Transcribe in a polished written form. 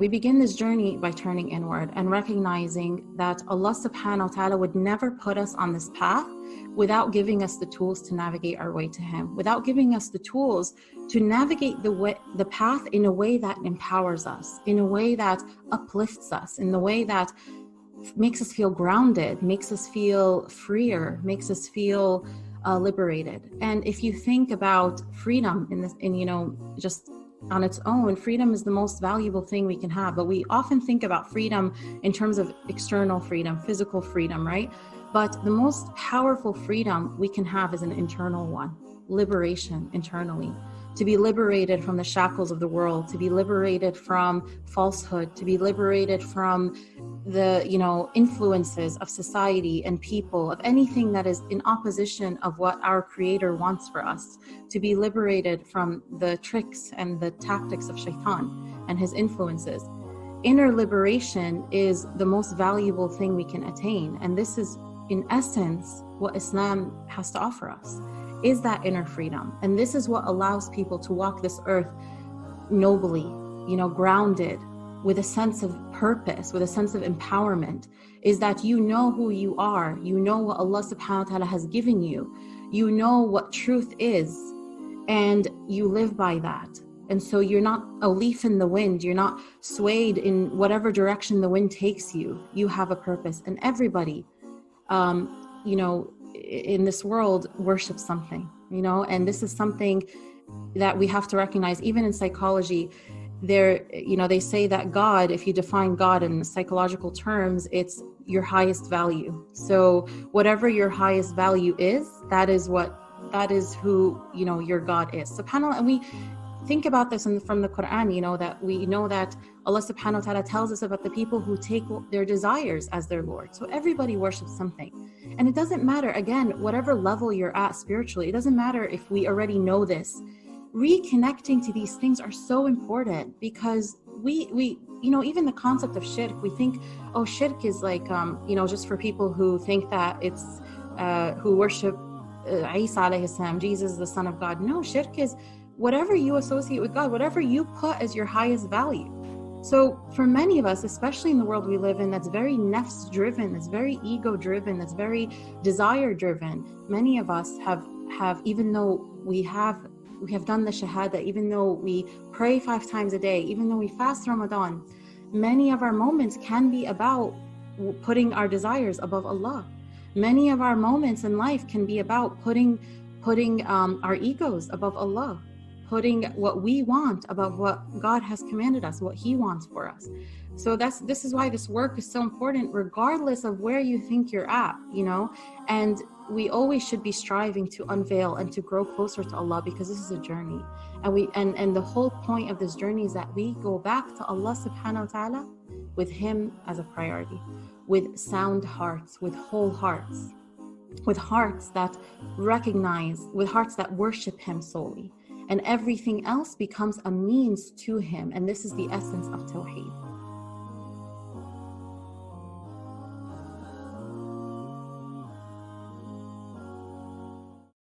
We begin this journey by turning inward and recognizing that Allah subhanahu wa ta'ala would never put us on this path without giving us the tools to navigate our way to Him, without giving us the tools to navigate the path in a way that empowers us, in a way that uplifts us, in the way that makes us feel grounded, makes us feel freer, makes us feel liberated. And if you think about freedom just on its own, freedom is the most valuable thing we can have. But we often think about freedom in terms of external freedom, physical freedom, right? But the most powerful freedom we can have is an internal one, liberation internally. To be liberated from the shackles of the world, to be liberated from falsehood, to be liberated from the influences of society and people, of anything that is in opposition of what our Creator wants for us, to be liberated from the tricks and the tactics of shaitan and his influences. Inner liberation is the most valuable thing we can attain, and this is in essence what Islam has to offer us, is that inner freedom. And this is what allows people to walk this earth nobly, grounded, with a sense of purpose, with a sense of empowerment, is that you know who you are, you know what Allah subhanahu wa ta'ala has given you, you know what truth is, and you live by that. And so you're not a leaf in the wind, you're not swayed in whatever direction the wind takes you. You have a purpose, and everybody, in this world worships something, and this is something that we have to recognize. Even in psychology, they say that God, if you define God in psychological terms, it's your highest value. So whatever your highest value is, that is who, your God is. SubhanAllah. And we think about this from the Quran, that we know that Allah subhanahu wa ta'ala tells us about the people who take their desires as their Lord. So everybody worships something. And it doesn't matter, again, whatever level you're at spiritually, it doesn't matter if we already know this. Reconnecting to these things are so important, because we even the concept of shirk, we think, shirk is like, just for people who think that it's, who worship Isa alayhi salam, Jesus, the Son of God. No, shirk is whatever you associate with God, whatever you put as your highest value. So for many of us, especially in the world we live in, that's very nafs driven, that's very ego driven, that's very desire driven. Many of us have, even though we have done the shahada, even though we pray 5 times a day, even though we fast Ramadan, many of our moments can be about putting our desires above Allah. Many of our moments in life can be about putting our egos above Allah, putting what we want above what God has commanded us, what He wants for us. So this is why this work is so important, regardless of where you think you're at, and we always should be striving to unveil and to grow closer to Allah, because this is a journey. And the whole point of this journey is that we go back to Allah subhanahu wa ta'ala with Him as a priority, with sound hearts, with whole hearts, with hearts that recognize, with hearts that worship Him solely. And everything else becomes a means to Him. And this is the essence of Tawheed.